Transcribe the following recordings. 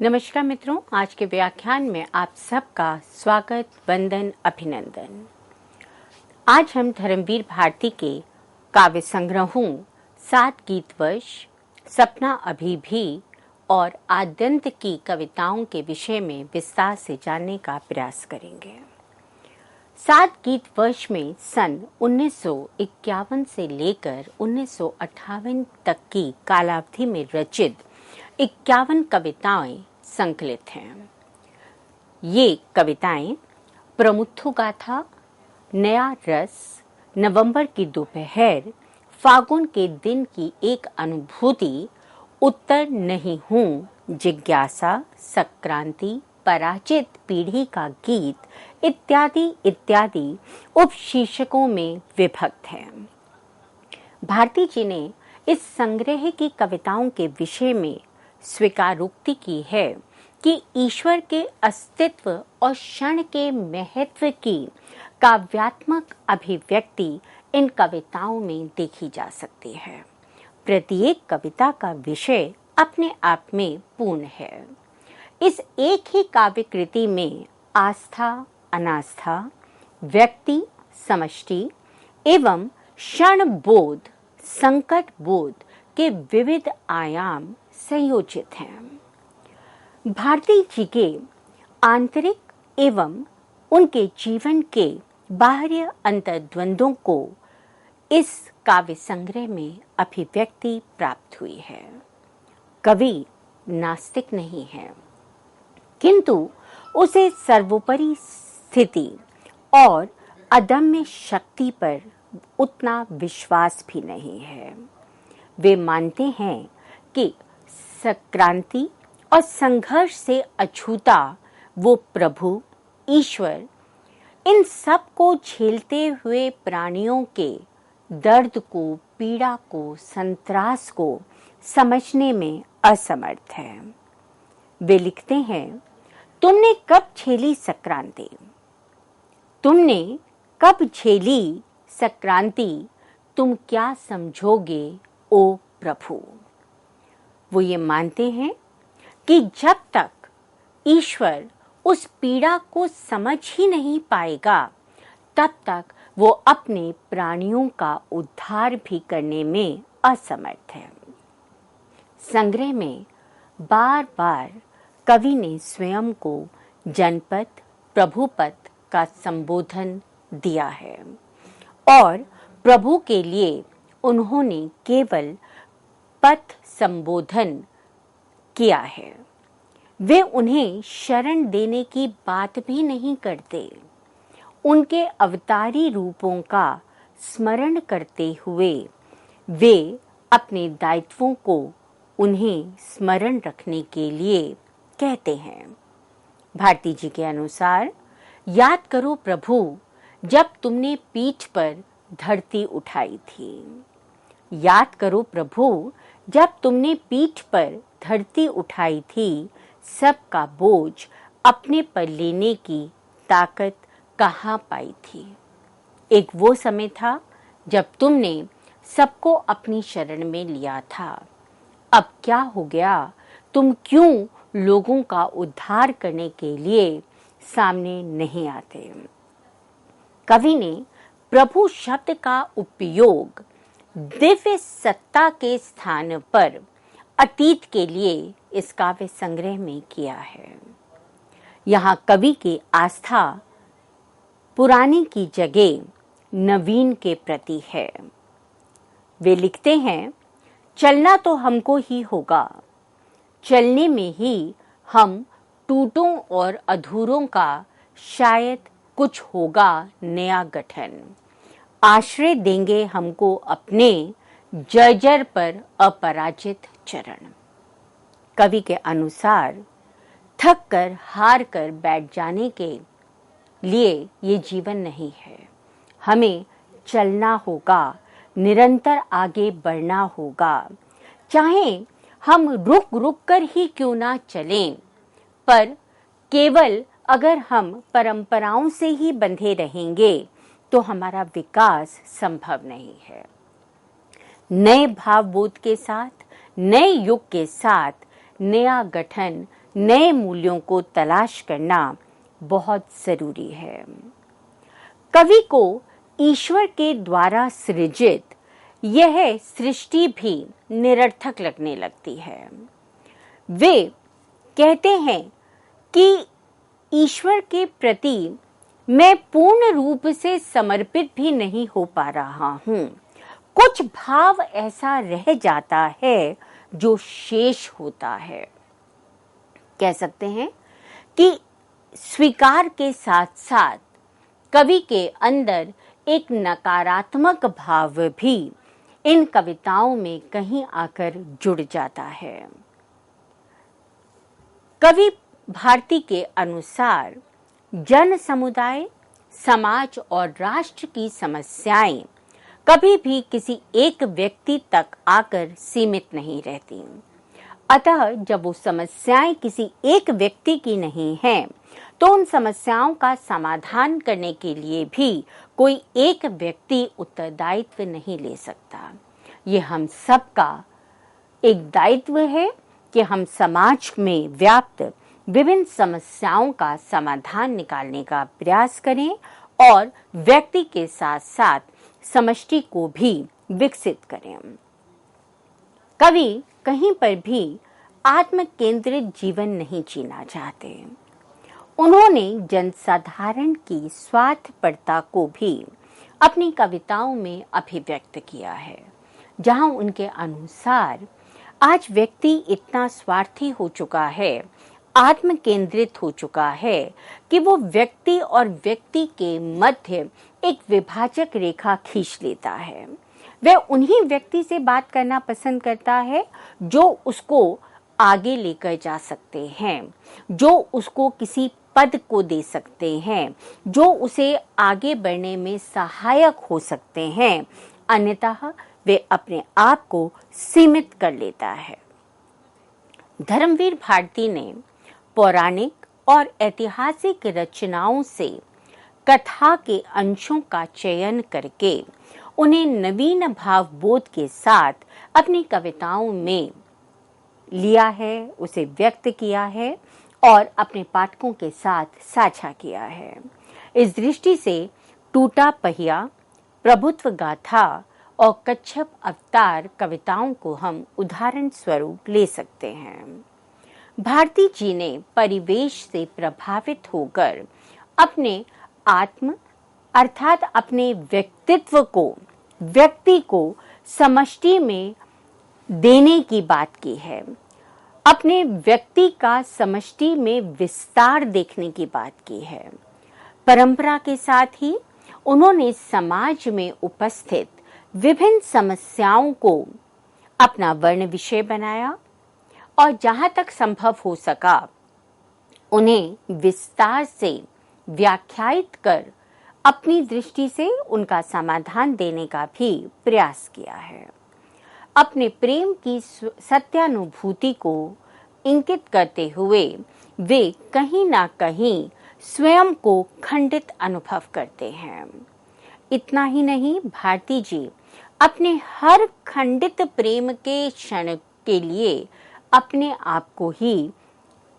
नमस्कार मित्रों, आज के व्याख्यान में आप सबका स्वागत, वंदन, अभिनंदन। आज हम धर्मवीर भारती के काव्य संग्रहों 7 गीतवश, सपना अभी भी और आद्यंत की कविताओं के विषय में विस्तार से जानने का प्रयास करेंगे। 7 गीतवश में सन 1951 से लेकर 1958 तक की कालावधि में रचित 51 कविताएं संकलित हैं। ये कविताएं प्रमुथु गाथा, नया रस, नवंबर की दोपहर, फागुन के दिन की एक अनुभूति, उत्तर नहीं हूँ, जिज्ञासा, संक्रांति, पराजित पीढ़ी का गीत इत्यादि इत्यादि उपशीर्षकों में विभक्त हैं। भारती जी ने इस संग्रह की कविताओं के विषय में स्वीकारोक्ति की है कि ईश्वर के अस्तित्व और क्षण के महत्व की काव्यात्मक अभिव्यक्ति इन कविताओं में देखी जा सकती है। प्रत्येक कविता का विषय अपने आप में पूर्ण है। इस एक ही काव्य कृति में आस्था, अनास्था, व्यक्ति, समष्टि एवं क्षण बोध, संकट बोध के विविध आयाम संयोजित हैं। भारती जी के आंतरिक एवं उनके जीवन के बाह्य अंतर्द्वंद्वों को इस काव्य संग्रह में अभिव्यक्ति प्राप्त हुई है। कवि नास्तिक नहीं है, किंतु उसे सर्वोपरि स्थिति और अदम्य शक्ति पर उतना विश्वास भी नहीं है। वे मानते हैं कि संक्रांति और संघर्ष से अछूता वो प्रभु, ईश्वर, इन सब को झेलते हुए प्राणियों के दर्द को, पीड़ा को, संत्रास को समझने में असमर्थ है। वे लिखते हैं, तुमने कब झेली संक्रांति? तुमने कब झेली संक्रांति? तुम क्या समझोगे ओ प्रभु? वो ये मानते हैं कि जब तक ईश्वर उस पीड़ा को समझ ही नहीं पाएगा, तब तक वो अपने प्राणियों का उद्धार भी करने में असमर्थ है। संग्रह में बार बार कवि ने स्वयं को जनपद, प्रभुपद का संबोधन दिया है और प्रभु के लिए उन्होंने केवल पद संबोधन किया है। वे उन्हें शरण देने की बात भी नहीं करते। उनके अवतारी रूपों का स्मरण करते हुए वे अपने दायित्वों को उन्हें स्मरण रखने के लिए कहते हैं। भारती जी के अनुसार, याद करो प्रभु, जब तुमने पीठ पर धरती उठाई थी। याद करो प्रभु, जब तुमने पीठ पर धरती उठाई थी, सबका बोझ अपने पर लेने की ताकत कहाँ पाई थी। एक वो समय था जब तुमने सबको अपनी शरण में लिया था। अब क्या हो गया? तुम क्यों लोगों का उद्धार करने के लिए सामने नहीं आते? कवि ने प्रभु शब्द का उपयोग दिव्य सत्ता के स्थान पर अतीत के लिए इस काव्य संग्रह में किया है। यहाँ कवि की आस्था पुराने की जगह नवीन के प्रति है। वे लिखते हैं, चलना तो हमको ही होगा, चलने में ही हम टूटों और अधूरों का शायद कुछ होगा नया गठन। आश्रय देंगे हमको अपने जर्जर पर अपराजित चरण। कवि के अनुसार थक कर, हार कर बैठ जाने के लिए ये जीवन नहीं है। हमें चलना होगा, निरंतर आगे बढ़ना होगा। चाहे हम रुक रुक कर ही क्यों ना चलें, पर केवल अगर हम परंपराओं से ही बंधे रहेंगे तो हमारा विकास संभव नहीं है। नए भावबोध के साथ, नए युग के साथ नया गठन नए मूल्यों को तलाश करना बहुत जरूरी है। कवि को ईश्वर के द्वारा सृजित यह सृष्टि भी निरर्थक लगने लगती है। वे कहते हैं कि ईश्वर के प्रति मैं पूर्ण रूप से समर्पित भी नहीं हो पा रहा हूँ। कुछ भाव ऐसा रह जाता है जो शेष होता है। कह सकते हैं कि स्वीकार के साथ साथ कवि के अंदर एक नकारात्मक भाव भी इन कविताओं में कहीं आकर जुड़ जाता है। कवि भारती के अनुसार जन समुदाय, समाज और राष्ट्र की समस्याएं कभी भी किसी एक व्यक्ति तक आकर सीमित नहीं रहती। अतः जब वो समस्याएं किसी एक व्यक्ति की नहीं हैं, तो उन समस्याओं का समाधान करने के लिए भी कोई एक व्यक्ति उत्तरदायित्व नहीं ले सकता। ये हम सबका एक दायित्व है कि हम समाज में व्याप्त विभिन्न समस्याओं का समाधान निकालने का प्रयास करें और व्यक्ति के साथ साथ समष्टि को भी विकसित करें। कवि कहीं पर भी आत्म केंद्रित जीवन नहीं जीना चाहते। उन्होंने जनसाधारण की स्वार्थपरता को भी अपनी कविताओं में अभिव्यक्त किया है, जहां उनके अनुसार आज व्यक्ति इतना स्वार्थी हो चुका है, आत्म केंद्रित हो चुका है कि वो व्यक्ति और व्यक्ति के मध्य एक विभाजक रेखा खींच लेता है। वह उन्हीं व्यक्ति से बात करना पसंद करता है जो उसको आगे लेकर जा सकते हैं, जो उसको किसी पद को दे सकते हैं, जो उसे आगे बढ़ने में सहायक हो सकते हैं। अन्यथा वे अपने आप को सीमित कर लेता है। धर्मवीर भारती ने पौराणिक और ऐतिहासिक रचनाओं से कथा के अंशों का चयन करके उन्हें नवीन भावबोध के साथ अपनी कविताओं में लिया है, उसे व्यक्त किया है और अपने पाठकों के साथ साझा किया है। इस दृष्टि से टूटा पहिया, प्रभुत्व गाथा और कच्छप अवतार कविताओं को हम उदाहरण स्वरूप ले सकते हैं। भारती जी ने परिवेश से प्रभावित होकर अपने आत्म अर्थात अपने व्यक्तित्व को, व्यक्ति को समष्टि में देने की बात की है। अपने व्यक्ति का समष्टि में विस्तार देखने की बात की है। परंपरा के साथ ही उन्होंने समाज में उपस्थित विभिन्न समस्याओं को अपना वर्ण विषय बनाया और जहां तक संभव हो सका उन्हें विस्तार से व्याख्यायित कर अपनी दृष्टि से उनका समाधान देने का भी प्रयास किया है। अपने प्रेम की सत्यानुभूति को इंगित करते हुए वे कहीं ना कहीं स्वयं को खंडित अनुभव करते हैं। इतना ही नहीं, भारती जी अपने हर खंडित प्रेम के क्षण के लिए अपने आप को ही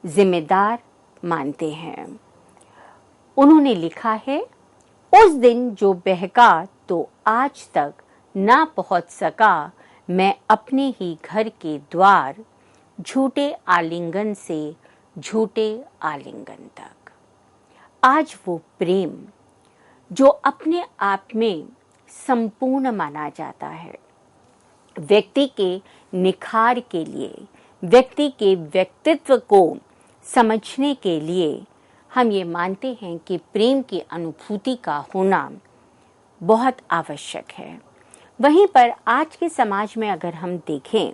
जिम्मेदार मानते हैं। उन्होंने लिखा है, उस दिन जो बहका तो आज तक ना पहुंच सका, मैं अपने ही घर के द्वार, झूठे आलिंगन से झूठे आलिंगन तक। आज वो प्रेम जो अपने आप में संपूर्ण माना जाता है, व्यक्ति के निखार के लिए, व्यक्ति के व्यक्तित्व को समझने के लिए हम ये मानते हैं कि प्रेम की अनुभूति का होना बहुत आवश्यक है। वहीं पर आज के समाज में अगर हम देखें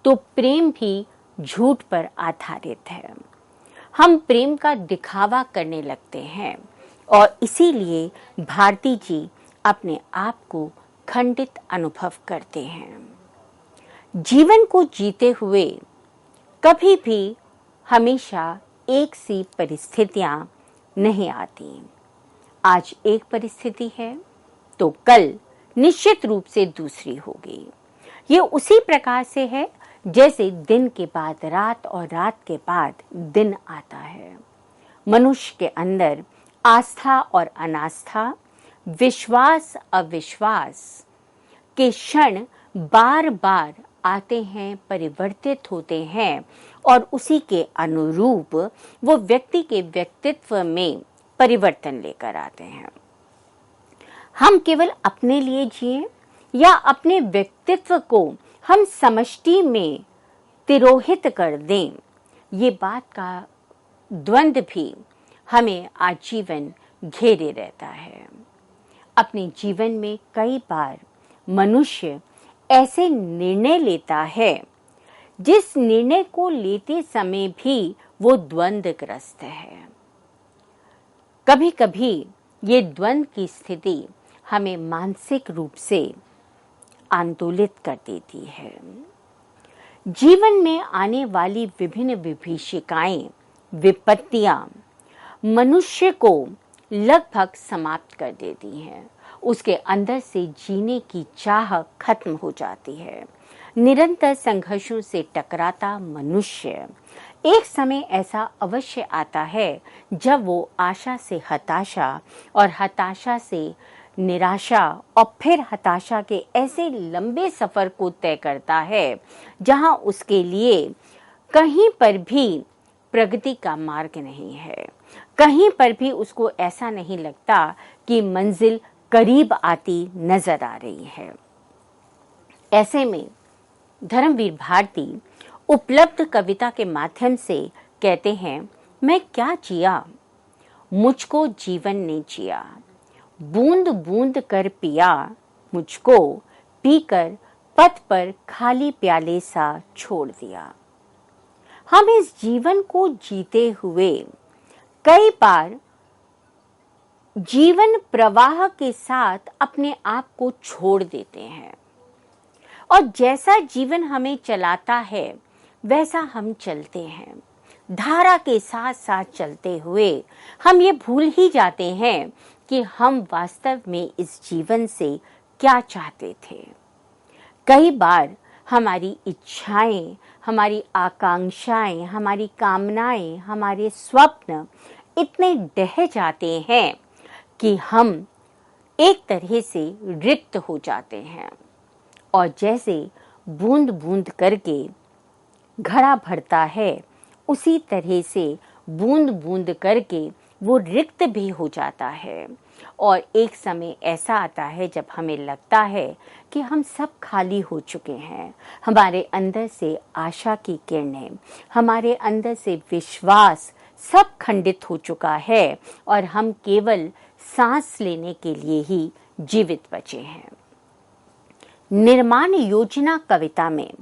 तो प्रेम भी झूठ पर आधारित है। हम प्रेम का दिखावा करने लगते हैं और इसीलिए भारती जी अपने आप को खंडित अनुभव करते हैं। जीवन को जीते हुए कभी भी हमेशा एक सी परिस्थितियां नहीं आती। आज एक परिस्थिति है तो कल निश्चित रूप से दूसरी होगी। ये उसी प्रकार से है जैसे दिन के बाद रात और रात के बाद दिन आता है। मनुष्य के अंदर आस्था और अनास्था, विश्वास अविश्वास के क्षण बार बार आते हैं, परिवर्तित होते हैं और उसी के अनुरूप वो व्यक्ति के व्यक्तित्व में परिवर्तन लेकर आते हैं। हम केवल अपने लिए जिए या अपने व्यक्तित्व को हम समष्टि में तिरोहित कर दें, ये बात का द्वंद्व भी हमें आजीवन घेरे रहता है। अपने जीवन में कई बार मनुष्य ऐसे निर्णय लेता है जिस निर्णय को लेते समय भी वो द्वंद्वग्रस्त है। कभी कभी ये द्वंद्व की स्थिति हमें मानसिक रूप से आंदोलित कर देती है। जीवन में आने वाली विभिन्न विभीषिकाएं, विपत्तियां मनुष्य को लगभग समाप्त कर देती हैं। उसके अंदर से जीने की चाह खत्म हो जाती है। निरंतर संघर्षों से टकराता मनुष्य एक समय ऐसा अवश्य आता है जब वो आशा से हताशा और हताशा से निराशा और फिर हताशा के ऐसे लंबे सफर को तय करता है जहां उसके लिए कहीं पर भी प्रगति का मार्ग नहीं है। कहीं पर भी उसको ऐसा नहीं लगता कि मंजिल करीब आती नजर आ रही है। ऐसे में धर्मवीर भारती उपलब्ध कविता के माध्यम से कहते हैं, मैं क्या जिया, मुझको जीवन ने जिया, बूंद बूंद कर पिया, मुझको पीकर पथ पर खाली प्याले सा छोड़ दिया। हम इस जीवन को जीते हुए कई बार जीवन प्रवाह के साथ अपने आप को छोड़ देते हैं और जैसा जीवन हमें चलाता है वैसा हम चलते हैं। धारा के साथ साथ चलते हुए हम ये भूल ही जाते हैं कि हम वास्तव में इस जीवन से क्या चाहते थे। कई बार हमारी इच्छाएं, हमारी आकांक्षाएं, हमारी कामनाएं, हमारे स्वप्न इतने ढह जाते हैं कि हम एक तरह से रिक्त हो जाते हैं और जैसे बूंद बूंद करके घड़ा भरता है उसी तरह से बूंद बूंद करके वो रिक्त भी हो जाता है। और एक समय ऐसा आता है जब हमें लगता है कि हम सब खाली हो चुके हैं। हमारे अंदर से आशा की किरणें, हमारे अंदर से विश्वास सब खंडित हो चुका है और हम केवल सांस लेने के लिए ही जीवित बचे हैं। निर्माण योजना कविता में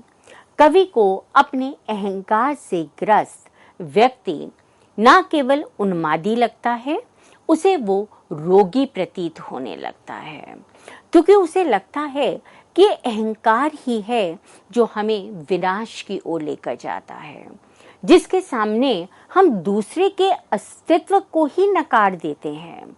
कवि को अपने अहंकार से ग्रस्त व्यक्ति न केवल उन्मादी लगता है, उसे वो रोगी प्रतीत होने लगता है, क्योंकि उसे लगता है कि अहंकार ही है जो हमें विनाश की ओर लेकर जाता है, जिसके सामने हम दूसरे के अस्तित्व को ही नकार देते हैं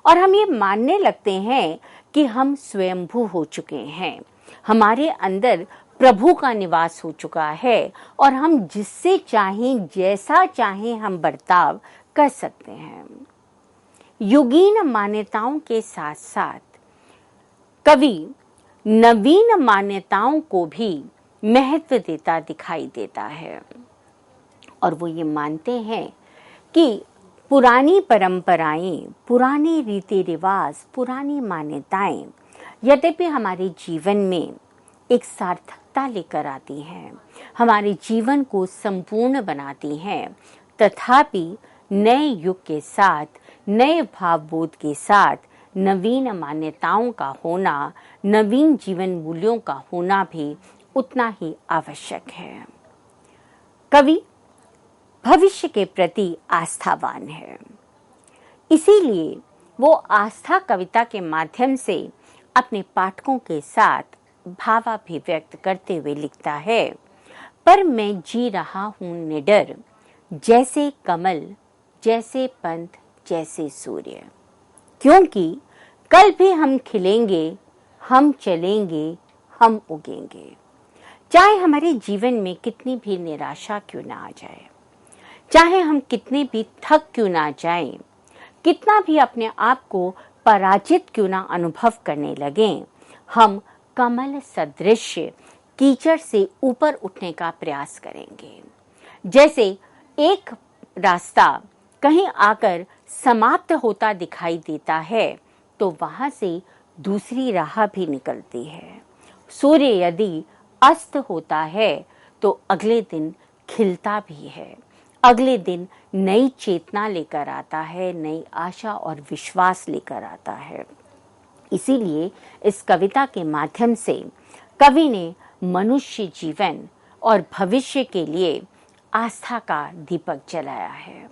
और हम ये मानने लगते हैं कि हम स्वयंभू हो चुके हैं, हमारे अंदर प्रभु का निवास हो चुका है और हम जिससे चाहें, जैसा चाहें हम बर्ताव कर सकते हैं। युगीन मान्यताओं के साथ साथ कवि नवीन मान्यताओं को भी महत्व देता दिखाई देता है और वो ये मानते हैं कि पुरानी परंपराएं, पुराने रीति रिवाज, पुरानी मान्यताएं यद्यपि हमारे जीवन में एक सार्थकता लेकर आती हैं, हमारे जीवन को संपूर्ण बनाती हैं, तथापि नए युग के साथ, नए भावबोध के साथ नवीन मान्यताओं का होना, नवीन जीवन मूल्यों का होना भी उतना ही आवश्यक है। कवि भविष्य के प्रति आस्थावान है, इसीलिए वो आस्था कविता के माध्यम से अपने पाठकों के साथ भावाभिव्यक्त करते हुए लिखता है, पर मैं जी रहा हूं निडर, जैसे कमल, जैसे पंथ, जैसे सूर्य, क्योंकि कल भी हम खिलेंगे, हम चलेंगे, हम उगेंगे। चाहे हमारे जीवन में कितनी भी निराशा क्यों ना आ जाए, चाहे हम कितने भी थक क्यों ना जाएं, कितना भी अपने आप को पराजित क्यों ना अनुभव करने लगें, हम कमल सदृश कीचड़ से ऊपर उठने का प्रयास करेंगे। जैसे एक रास्ता कहीं आकर समाप्त होता दिखाई देता है, तो वहां से दूसरी राह भी निकलती है। सूर्य यदि अस्त होता है तो अगले दिन खिलता भी है, अगले दिन नई चेतना लेकर आता है, नई आशा और विश्वास लेकर आता है। इसीलिए इस कविता के माध्यम से कवि ने मनुष्य जीवन और भविष्य के लिए आस्था का दीपक जलाया है।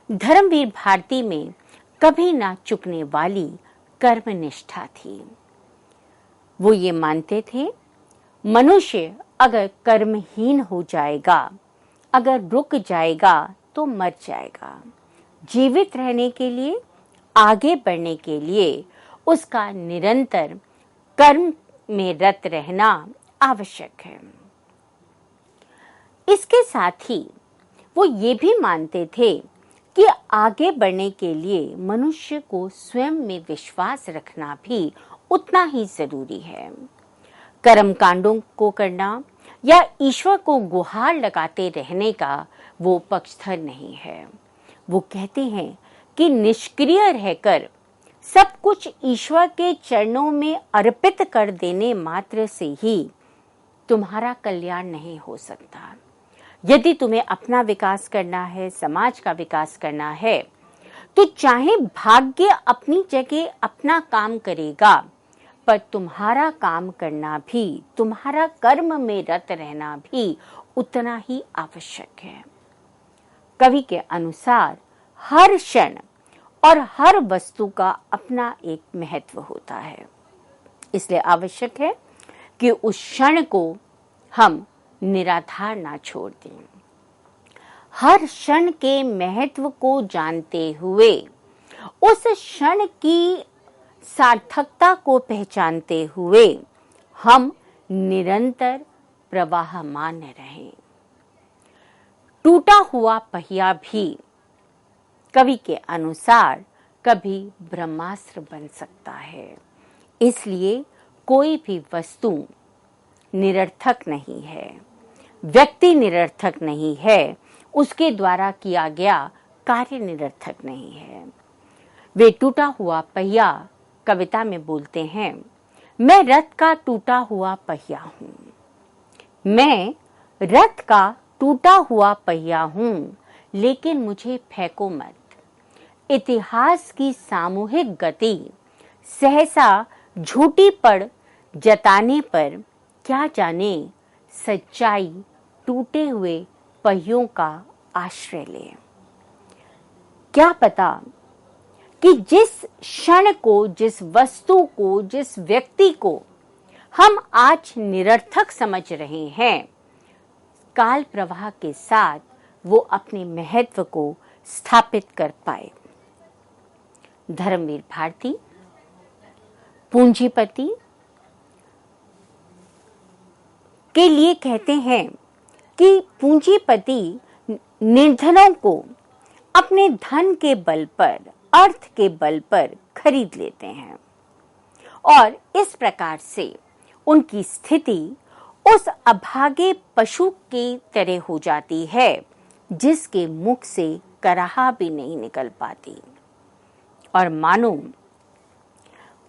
धर्मवीर भारती में कभी ना चुकने वाली कर्मनिष्ठा थी। वो ये मानते थे, मनुष्य अगर कर्महीन हो जाएगा, अगर रुक जाएगा तो मर जाएगा। जीवित रहने के लिए, आगे बढ़ने के लिए उसका निरंतर कर्म में रत रहना आवश्यक है। इसके साथ ही वो ये भी मानते थे कि आगे बढ़ने के लिए मनुष्य को स्वयं में विश्वास रखना भी उतना ही जरूरी है। कर्म कांडों को करना या ईश्वर को गुहार लगाते रहने का वो पक्षधर नहीं है। वो कहते हैं कि निष्क्रिय रहकर सब कुछ ईश्वर के चरणों में अर्पित कर देने मात्र से ही तुम्हारा कल्याण नहीं हो सकता। यदि तुम्हें अपना विकास करना है, समाज का विकास करना है, तो चाहे भाग्य अपनी जगह अपना काम करेगा, पर तुम्हारा काम करना भी, तुम्हारा कर्म में रत रहना भी उतना ही आवश्यक है। कवि के अनुसार हर क्षण और हर वस्तु का अपना एक महत्व होता है। इसलिए आवश्यक है कि उस क्षण को हम निराधार ना छोड़ दें। हर क्षण के महत्व को जानते हुए, उस क्षण की सार्थकता को पहचानते हुए हम निरंतर प्रवाहमान रहें। टूटा हुआ पहिया भी कवि के अनुसार कभी ब्रह्मास्त्र बन सकता है। इसलिए कोई भी वस्तु निरर्थक नहीं है, व्यक्ति निरर्थक नहीं है, उसके द्वारा किया गया कार्य निरर्थक नहीं है। वे टूटा हुआ पहिया कविता में बोलते हैं, मैं रथ का टूटा हुआ पहिया हूं, मैं रथ का टूटा हुआ पहिया हूं, लेकिन मुझे फेंको मत। इतिहास की सामूहिक गति सहसा झूठी पड़ जताने पर क्या जाने सच्चाई टूटे हुए पहियों का आश्रय ले। क्या पता कि जिस क्षण को, जिस वस्तु को, जिस व्यक्ति को हम आज निरर्थक समझ रहे हैं, काल प्रवाह के साथ वो अपने महत्व को स्थापित कर पाए। धर्मवीर भारती पूंजीपति के लिए कहते हैं कि पूंजीपति निर्धनों को अपने धन के बल पर, अर्थ के बल पर खरीद लेते हैं और इस प्रकार से उनकी स्थिति उस अभागे पशु की तरह हो जाती है जिसके मुख से कराहा भी नहीं निकल पाती, और मानो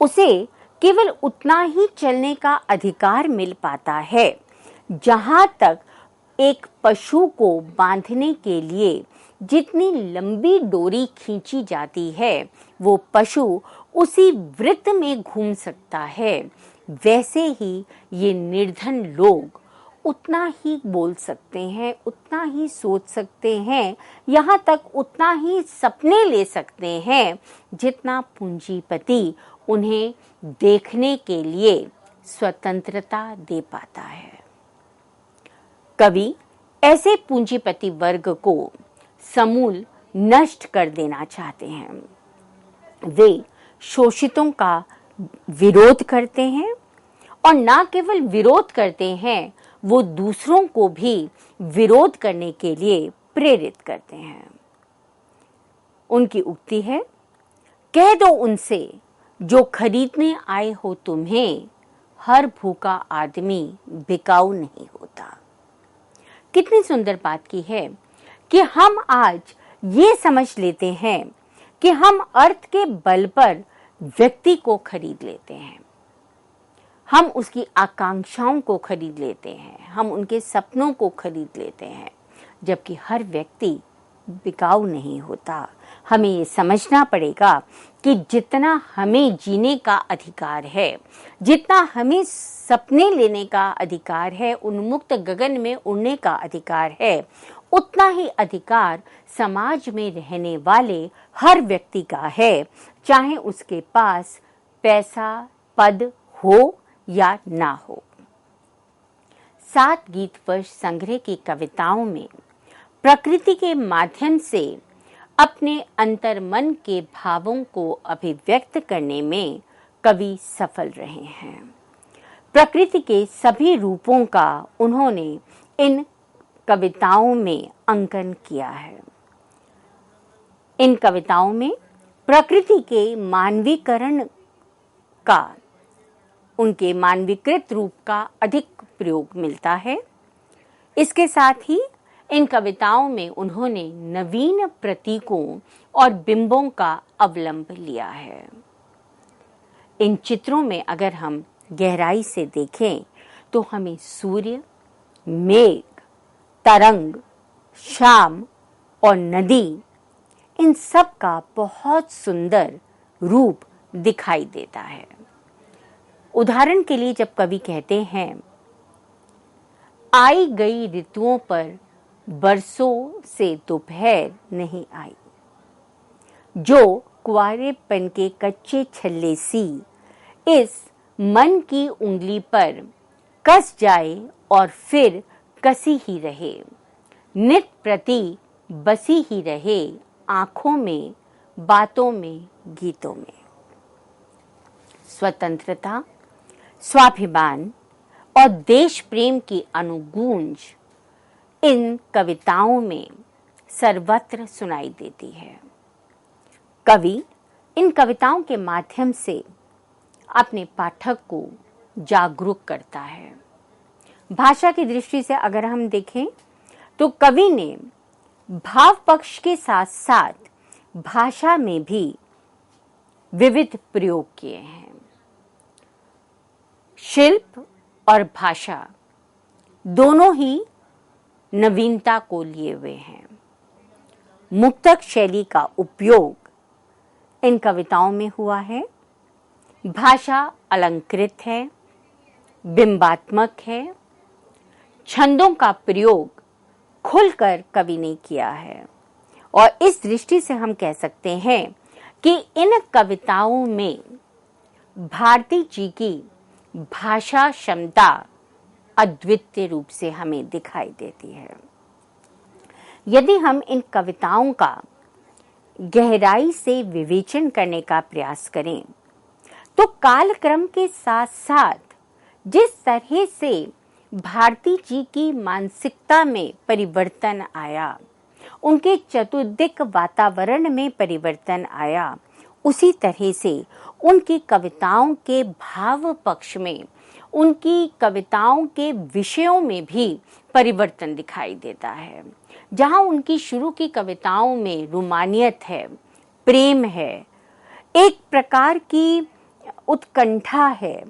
उसे केवल उतना ही चलने का अधिकार मिल पाता है जहां तक एक पशु को बांधने के लिए जितनी लंबी डोरी खींची जाती है वो पशु उसी वृत्त में घूम सकता है, वैसे ही ये निर्धन लोग उतना ही बोल सकते हैं, उतना ही सोच सकते हैं, यहाँ तक उतना ही सपने ले सकते हैं जितना पूंजीपति उन्हें देखने के लिए स्वतंत्रता दे पाता है। कवि ऐसे पूंजीपति वर्ग को समूल नष्ट कर देना चाहते हैं। वे शोषितों का विरोध करते हैं और ना केवल विरोध करते हैं वो दूसरों को भी विरोध करने के लिए प्रेरित करते हैं। उनकी उक्ति है, कह दो उनसे जो खरीदने आए हो तुम्हें, हर भूखा आदमी बिकाऊ नहीं होता। कितनी सुंदर बात की है कि हम आज ये समझ लेते हैं कि हम अर्थ के बल पर व्यक्ति को खरीद लेते हैं, हम उसकी आकांक्षाओं को खरीद लेते हैं, हम उनके सपनों को खरीद लेते हैं, जबकि हर व्यक्ति बिकाऊ नहीं होता। हमें ये समझना पड़ेगा कि जितना हमें जीने का अधिकार है, जितना हमें सपने लेने का अधिकार है, उन्मुक्त गगन में उड़ने का अधिकार है, उतना ही अधिकार समाज में रहने वाले हर व्यक्ति का है, चाहे उसके पास पैसा पद हो या ना हो। 7 गीत वर्ष संग्रह की कविताओं में प्रकृति के माध्यम से अपने अंतर्मन के भावों को अभिव्यक्त करने में कवि सफल रहे हैं। प्रकृति के सभी रूपों का उन्होंने इन कविताओं में अंकन किया है। इन कविताओं में प्रकृति के मानवीकरण का, उनके मानवीकृत रूप का अधिक प्रयोग मिलता है। इसके साथ ही इन कविताओं में उन्होंने नवीन प्रतीकों और बिंबों का अवलंब लिया है। इन चित्रों में अगर हम गहराई से देखें तो हमें सूर्य, मेघ, तरंग, शाम और नदी, इन सब का बहुत सुंदर रूप दिखाई देता है। उदाहरण के लिए जब कवि कहते हैं, आई गई ऋतुओं पर बरसों से दोपहर नहीं आई, जो कुंवारेपन के कच्चे छल्ले सी इस मन की उंगली पर कस जाए और फिर कसी ही रहे, नित प्रति बसी ही रहे, आंखों में, बातों में, गीतों में। स्वतंत्रता, स्वाभिमान और देश प्रेम की अनुगूंज इन कविताओं में सर्वत्र सुनाई देती है। कवि इन कविताओं के माध्यम से अपने पाठक को जागरूक करता है। भाषा की दृष्टि से अगर हम देखें तो कवि ने भाव पक्ष के साथ साथ भाषा में भी विविध प्रयोग किए हैं। शिल्प और भाषा दोनों ही नवीनता को लिए हुए हैं। मुक्तक शैली का उपयोग इन कविताओं में हुआ है। भाषा अलंकृत है, बिंबात्मक है, छंदों का प्रयोग खुलकर कवि ने किया है और इस दृष्टि से हम कह सकते हैं कि इन कविताओं में भारती जी की भाषा क्षमता अद्वितीय रूप से हमें दिखाई देती है। यदि हम इन कविताओं का गहराई से विवेचन करने का प्रयास करें तो कालक्रम के साथ साथ जिस तरह से भारती जी की मानसिकता में परिवर्तन आया, उनके चतुर्दिक वातावरण में परिवर्तन आया, उसी तरह से उनकी कविताओं के भाव पक्ष में, उनकी कविताओं के विषयों में भी परिवर्तन दिखाई देता है। जहां उनकी शुरू की कविताओं में रोमानियत है, प्रेम है, एक प्रकार की उत्कंठा है,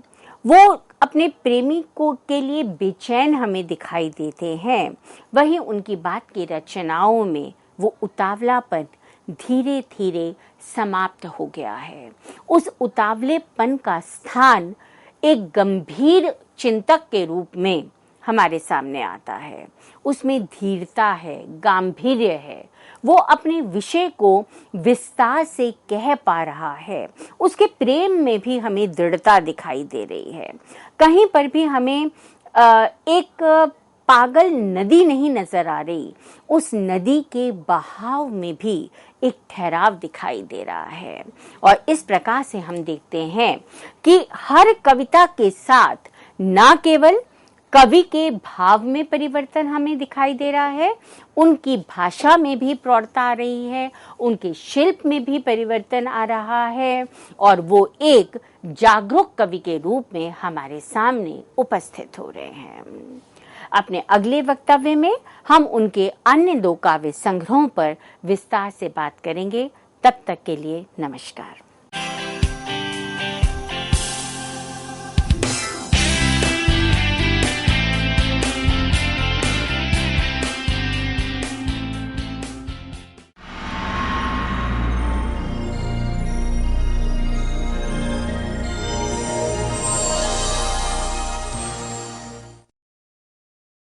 वो अपने प्रेमी को के लिए बेचैन हमें दिखाई देते हैं, वहीं उनकी बात की रचनाओं में वो उतावलापन धीरे धीरे समाप्त हो गया है। उस उतावलेपन का स्थान एक गंभीर चिंतक के रूप में हमारे सामने आता है। उसमें धीरता है, गांभीर्य है, वो अपने विषय को विस्तार से कह पा रहा है। उसके प्रेम में भी हमें दृढ़ता दिखाई दे रही है। कहीं पर भी हमें एक पागल नदी नहीं नजर आ रही, उस नदी के बहाव में भी एक ठहराव दिखाई दे रहा है। और इस प्रकार से हम देखते हैं कि हर कविता के साथ ना केवल कवि के भाव में परिवर्तन हमें दिखाई दे रहा है, उनकी भाषा में भी प्रौढ़ता आ रही है, उनके शिल्प में भी परिवर्तन आ रहा है और वो एक जागरूक कवि के रूप में हमारे सामने उपस्थित हो रहे हैं। अपने अगले वक्तव्य में हम उनके अन्य 2 काव्य संग्रहों पर विस्तार से बात करेंगे। तब तक के लिए नमस्कार।